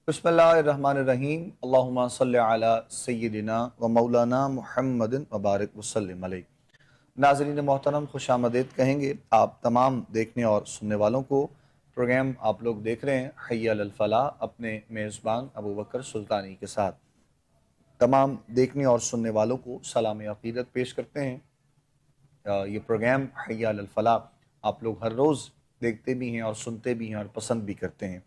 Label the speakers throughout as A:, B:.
A: बिस्मिल्लाहिर्रहमानिर्रहीम अल्लाहुम्मा सल्लि अला सय्यिदिना व मौलाना मुहम्मदिन व बारिक वसल्लिम अलैहि। नाज़रीन मोहतरम, खुशामदीद कहेंगे आप तमाम देखने और सुनने वालों को। प्रोग्राम आप लोग देख रहे हैं हय्या अलल फलाह अपने मेज़बान अबू बकर सुल्तानी के साथ। तमाम देखने और सुनने वालों को सलाम अक़ीदत पेश करते हैं। ये प्रोग्राम हय्या अलल फलाह आप लोग हर रोज़ देखते भी हैं और सुनते भी हैं और पसंद भी करते हैं।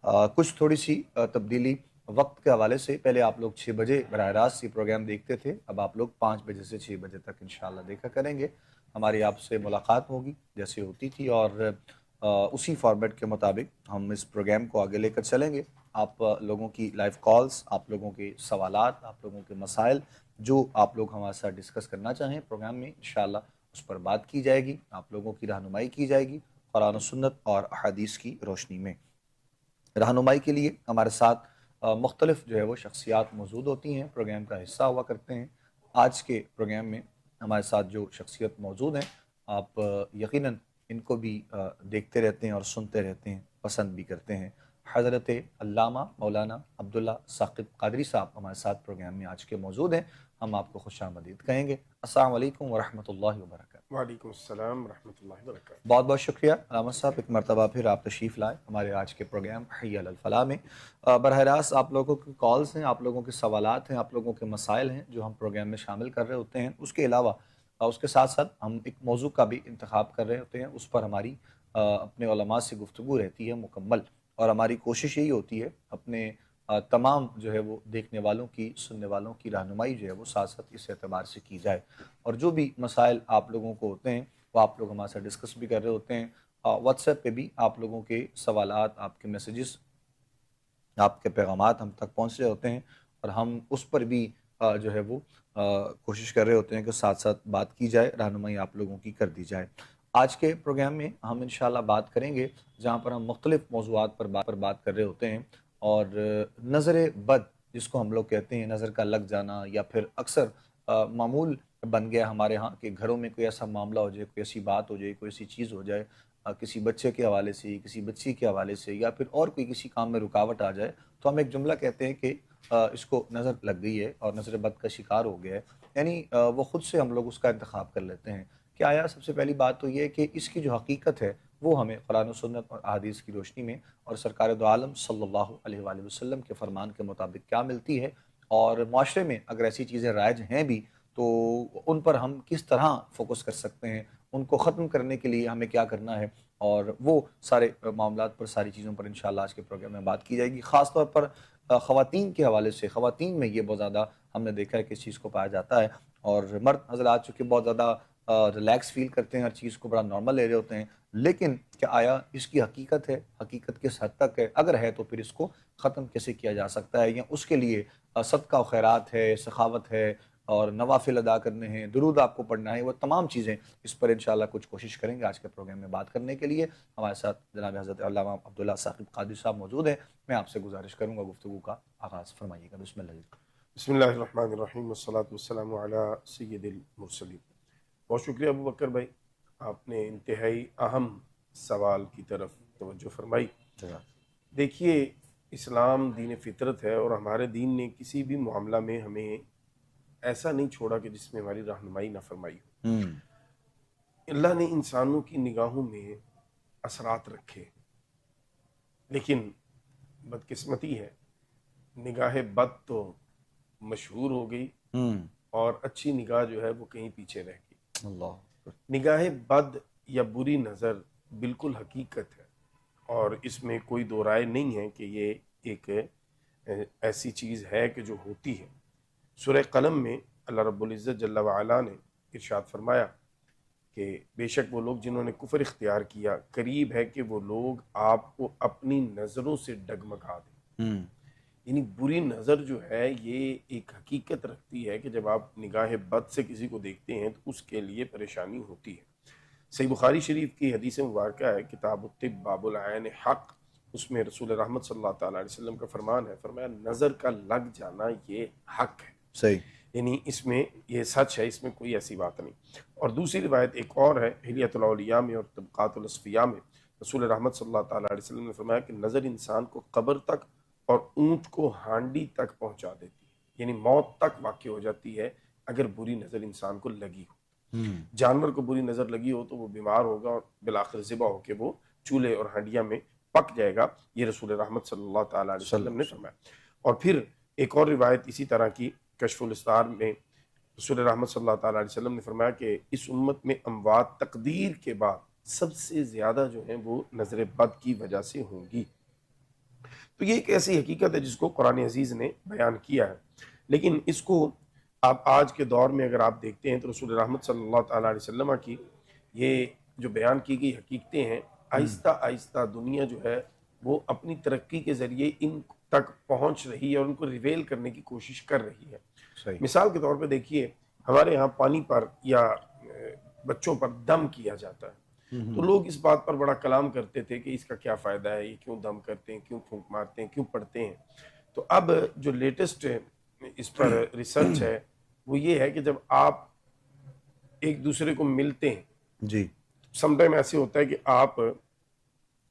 A: कुछ थोड़ी सी तब्दीली वक्त के हवाले से, पहले आप लोग 6 बजे बराह रास्त ये प्रोग्राम देखते थे, अब आप लोग 5 बजे से 6 बजे तक इंशाअल्लाह देखा करेंगे। हमारी आपसे मुलाकात होगी जैसे होती थी और उसी फॉर्मेट के मुताबिक हम इस प्रोग्राम को आगे लेकर चलेंगे। आप लोगों की लाइव कॉल्स, आप लोगों के सवालात, आप लोगों के मसाइल जो आप लोग हमारे साथ डिस्कस करना चाहें प्रोग्राम में, इंशाअल्लाह उस पर बात की जाएगी, आप लोगों की रहनुमाई की जाएगी कुरान और सुन्नत और अहादीस की रोशनी में। रहनुमाई के लिए हमारे साथ मुख्तलिफ जो है वो शख्सियात मौजूद होती हैं, प्रोग्राम का हिस्सा हुआ करते हैं। आज के प्रोग्राम में हमारे साथ जो शख्सियत मौजूद हैं, आप यकीनन इनको भी देखते रहते हैं और सुनते रहते हैं, पसंद भी करते हैं। हज़रत अल्लामा मौलाना अब्दुल्ला साक़िब क़ादरी साहब हमारे साथ प्रोग्राम में आज के मौजूद हैं। हम आपको खुशामदीद कहेंगे। अस्सलामु अलैकुम व रहमतुल्लाहि व बरकातहू।
B: वालेकुम अस्सलाम रहमतुल्लाहि व बरकातहू।
A: बहुत बहुत शुक्रिया अलामा साहब, एक मरतबा फिर आप तशरीफ़ लाए हमारे आज के प्रोग्राम हय्या अलल फलाह में। बरह रास्त आप लोगों की कॉल्स हैं, आप लोगों के सवालात हैं, आप लोगों के मसाइल हैं जो हम प्रोग्राम में शामिल कर रहे होते हैं। उसके अलावा उसके साथ साथ हम एक मौजू का भी इंतखाब कर रहे होते हैं, उस पर हमारी अपने उलमा से गुफ्तगू रहती है मुकम्मल, और हमारी कोशिश यही होती है अपने तमाम जो है वो देखने वालों की, सुनने वालों की रहनुमाई जो है वो साथ साथ इस एतबार से की जाए, और जो भी मसाइल आप लोगों को होते हैं वो आप लोग हमारे साथ डिस्कस भी कर रहे होते हैं। व्हाट्सएप पे भी आप लोगों के सवालात, आपके मैसेजेस, आपके पैगामात हम तक पहुँच रहे होते हैं, और हम उस पर भी जो है वो कोशिश कर रहे होते हैं कि साथ साथ बात की जाए, रहनुमाई आप लोगों की कर दी जाए। आज के प्रोग्राम में हम इंशाअल्लाह बात करेंगे जहाँ पर हम मुख्तलिफ़ मौज़ूआत पर बात कर रहे होते हैं, और नज़र बद जिसको हम लोग कहते हैं, नज़र का लग जाना, या फिर अक्सर मामूल बन गया हमारे यहाँ कि घरों में कोई ऐसा मामला हो जाए, कोई ऐसी बात हो जाए, कोई ऐसी चीज़ हो जाए, किसी बच्चे के हवाले से, किसी बच्ची के हवाले से, या फिर और कोई किसी काम में रुकावट आ जाए, तो हम एक जुमला कहते हैं कि इसको नज़र लग गई है और नज़र बद का शिकार हो गया है। यानी वो ख़ुद से हम लोग उसका इंतखाब कर लेते हैं। क्या यार, सबसे पहली बात तो ये है कि इसकी जो हकीकत है वो हमें कुरान और सुन्नत और अहादीस की रोशनी में और सरकार दो आलम सल्लल्लाहु अलैहि वसल्लम के फरमान के मुताबिक क्या मिलती है, और माशरे में अगर ऐसी चीज़ें राइज हैं भी तो उन पर हम किस तरह फ़ोकस कर सकते हैं, उनको ख़त्म करने के लिए हमें क्या करना है, और वो सारे मामलात पर, सारी चीज़ों पर इंशाअल्लाह आज के प्रोग्राम में बात की जाएगी। ख़ास तौर पर ख़वातीन के हवाले से, ख़वातीन में ये बहुत ज़्यादा हमने देखा है कि इस चीज़ को पाया जाता है, और मर्द हज़रात चूँकि बहुत ज़्यादा रिलैक्स फ़ील करते हैं, हर चीज़ को बड़ा नॉर्मल ले रहे होते हैं। लेकिन क्या आया इसकी हकीकत है, हकीकत किस हद तक है, अगर है तो फिर इसको ख़त्म कैसे किया जा सकता है, या उसके लिए सदका व खैरात है, सखावत है, और नवाफिल अदा करने हैं, दुरूद आपको पढ़ना है, वो तमाम चीज़ें, इस पर इंशाअल्लाह कुछ कोशिश करेंगे आज के प्रोग्राम में बात करने के लिए। हमारे साथ जनाब हज़रत अल्लामा अब्दुल्ला साक़िब क़ादरी साहब मौजूद हैं। मैं आपसे गुजारिश करूँगा गुफ्तगू का आगाज़ फरमाइएगा। बिस्मिल्लाह।
B: बिस्मिल्लाहिर्रहमानिर्रहीम वस्सलातु वस्सलामु अला सय्यिदिल मुरसलीन। बहुत शुक्रिया अबू बकर भाई, आपने इंतहाई अहम सवाल की तरफ तवज्जो फरमाई। देखिए, इस्लाम दीन फितरत है, और हमारे दीन ने किसी भी मामला में हमें ऐसा नहीं छोड़ा कि जिसमें हमारी रहनुमाई ना फरमाई हो। अल्लाह ने इंसानों की निगाहों में असरात रखे, लेकिन बदकिस्मती है, निगाह बद तो मशहूर हो गई और अच्छी निगाह जो है वो कहीं पीछे रह गई।
A: अल्लाह।
B: निगाह बद या बुरी नज़र बिल्कुल हकीकत है, और इसमें कोई दो राय नहीं है कि ये एक ऐसी चीज़ है कि जो होती है। सूरह कलम में अल्लाह रब्बुल इज़्ज़त जल्ला व अला ने इरशाद फरमाया कि बेशक वो लोग जिन्होंने कुफ्र इख्तियार किया, करीब है कि वो लोग आपको अपनी नज़रों से डगमगा दें। यानी बुरी नज़र जो है ये एक हकीकत रखती है कि जब आप निगाह बद से किसी को देखते हैं तो उसके लिए परेशानी होती है। सही बुखारी शरीफ की हदीस मुबारक है, किताब तिब बाबुल ऐन हक, उसमें रसूल रहमत सल्लल्लाहु अलैहि वसल्लम का फरमान है, फरमाया नज़र का लग जाना ये हक है।
A: सही।
B: यानी इसमें ये सच है, इसमें कोई ऐसी बात नहीं। और दूसरी रिवायत एक और है, हिलियतुल औलिया में और तबक़ातुल अस्फ़िया में, रसूल रहमत सल्लल्लाहु अलैहि वसल्लम ने फरमाया कि नज़र इंसान को कब्र तक اور اونٹ کو ہانڈی تک پہنچا دیتی ہے، یعنی موت تک واقع ہو جاتی ہے اگر بری نظر انسان کو لگی ہو۔ جانور کو بری نظر لگی ہو تو وہ بیمار ہوگا اور بالآخر ذبح ہو کے وہ چولہے اور ہنڈیاں میں پک جائے گا، یہ رسول رحمت صلی اللہ تعالیٰ علیہ وسلم نے فرمایا۔ اور پھر ایک اور روایت اسی طرح کی کشف الاستار میں رسول رحمت صلی اللہ تعالیٰ علیہ وسلم نے فرمایا کہ اس امت میں اموات تقدیر کے بعد سب سے زیادہ جو ہیں وہ نظر بد کی وجہ سے ہوں گی۔ تو یہ ایک ایسی حقیقت ہے جس کو قرآن عزیز نے بیان کیا ہے، لیکن اس کو آپ آج کے دور میں اگر آپ دیکھتے ہیں تو رسول رحمت صلی اللہ تعالیٰ علیہ وسلم کی یہ جو بیان کی گئی حقیقتیں ہیں، آہستہ آہستہ دنیا جو ہے وہ اپنی ترقی کے ذریعے ان تک پہنچ رہی ہے اور ان کو ریویل کرنے کی کوشش کر رہی ہے۔
A: صحیح۔
B: مثال کے طور پہ دیکھیے، ہمارے ہاں پانی پر یا بچوں پر دم کیا جاتا ہے، تو لوگ اس بات پر بڑا کلام کرتے تھے کہ اس کا کیا فائدہ ہے، یہ کیوں دم کرتے ہیں، کیوں پھونک مارتے ہیں، کیوں پڑھتے ہیں۔ تو اب جو لیٹسٹ اس پر ریسرچ ہے وہ یہ ہے کہ جب آپ ایک دوسرے کو ملتے ہیں،
A: جی
B: سم ٹائم ایسے ہوتا ہے کہ آپ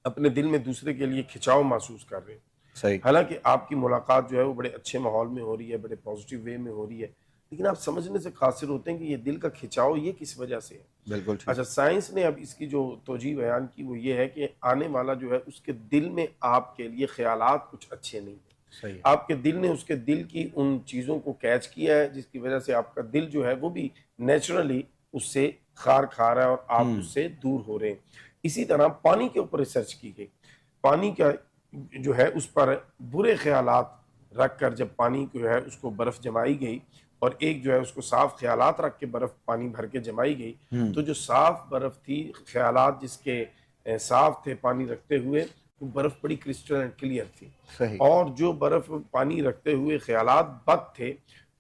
B: اپنے دل میں دوسرے کے لیے کھچاؤ محسوس کر رہے ہیں،
A: صحیح،
B: حالانکہ آپ کی ملاقات جو ہے وہ بڑے اچھے ماحول میں ہو رہی ہے، بڑے پازیٹیو وے میں ہو رہی ہے، لیکن آپ سمجھنے سے قاصر ہوتے ہیں کہ یہ دل کا کھچاؤ یہ کس وجہ سے ہے۔
A: بالکل ٹھیک۔
B: اچھا، سائنس نے اب اس کی جو توجیہ بیان کی وہ یہ ہے کہ آنے والا جو ہے اس کے دل میں آپ کے لیے خیالات کچھ اچھے نہیں ہیں،
A: صحیح،
B: آپ کے دل نے اس کے دل کی ان چیزوں کو کیچ کیا ہے جس کی وجہ سے آپ کا دل جو ہے وہ بھی نیچرلی اس سے خار کھا رہا ہے اور آپ اس سے دور ہو رہے ہیں۔ اسی طرح پانی کے اوپر ریسرچ کی گئی، پانی کا جو ہے اس پر برے خیالات رکھ کر جب پانی کو جو ہے اس کو برف جمائی گئی اور ایک جو ہے اس کو صاف خیالات رکھ کے برف پانی بھر کے جمائی گئی، تو جو صاف برف تھی، خیالات جس کے صاف تھے پانی رکھتے ہوئے، وہ برف بڑی کرسٹل اینڈ کلیئر تھی،
A: صحیح،
B: اور جو برف پانی رکھتے ہوئے خیالات بد تھے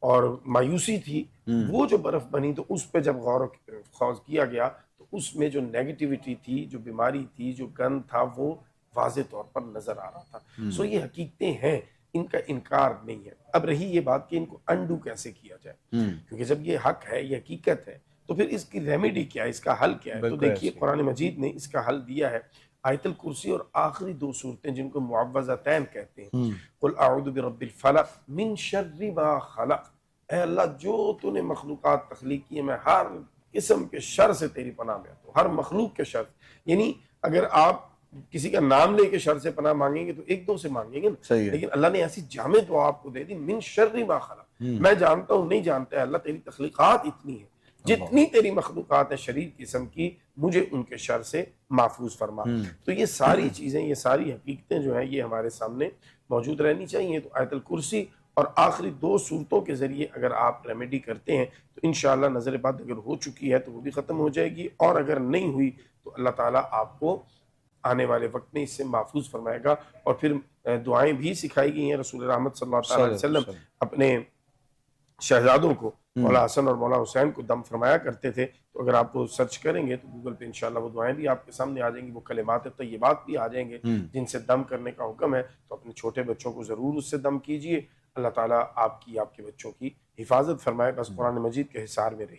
B: اور مایوسی تھی، وہ جو برف بنی تو اس پہ جب غور و خوض کیا گیا تو اس میں جو نیگیٹیوٹی تھی، جو بیماری تھی، جو گند تھا، وہ واضح طور پر نظر آ رہا تھا۔ سو یہ حقیقتیں ہیں، ان کا انکار نہیں ہے۔ اب رہی یہ بات کہ ان کو انڈو کیسے کیا جائے، کیونکہ جب یہ حق ہے، یہ حقیقت ہے، تو پھر اس کی ریمیڈی کیا ہے، اس کا حل کیا ہے؟ تو دیکھیے قرآن مجید نے اس کا حل دیا ہے، آیت الکرسی اور آخری دو صورتیں جن کو معوذتین کہتے ہیں، قل اعوذ برب الفلق من شر ما خلق، اے اللہ جو تو نے مخلوقات تخلیق کی ہے، میں ہر قسم کے شر سے تیری پناہ میں آتا ہوں، ہر مخلوق کے شر۔ یعنی اگر آپ کسی کا نام لے کے شر سے پناہ مانگیں گے تو ایک دو سے مانگیں گے نا، لیکن اللہ نے ایسی جامع دعا آپ کو دے دی، من شر ما خلق، میں جانتا ہوں نہیں جانتا ہے اللہ، تیری تخلیقات اتنی ہیں، جتنی تیری مخلوقات ہیں شریر قسم کی، مجھے ان کے شر سے محفوظ فرما۔ تو یہ ساری چیزیں، یہ ساری حقیقتیں جو ہیں یہ ہمارے سامنے موجود رہنی چاہیے۔ تو آیت الکرسی اور آخری دو صورتوں کے ذریعے اگر آپ ریمیڈی کرتے ہیں تو انشاءاللہ نظر بد اگر ہو چکی ہے تو وہ بھی ختم ہو جائے گی، اور اگر نہیں ہوئی تو اللہ تعالیٰ آپ کو آنے والے وقت میں اس سے محفوظ فرمائے گا۔ اور پھر دعائیں بھی سکھائی گئی ہیں، رسول رحمت صلی اللہ تعالیٰ علیہ وسلم اپنے شہزادوں کو، مولا حسن اور مولا حسین کو دم فرمایا کرتے تھے، تو اگر آپ وہ سرچ کریں گے تو گوگل پہ انشاءاللہ وہ دعائیں بھی آپ کے سامنے آ جائیں گی، وہ کلمات طیبات بھی آ جائیں گے جن سے دم کرنے کا حکم ہے۔ تو اپنے چھوٹے بچوں کو ضرور اس سے دم کیجئے، اللہ تعالیٰ آپ کے بچوں کی حفاظت فرمائے، بس قرآن مجید کے حصار میں رہیے۔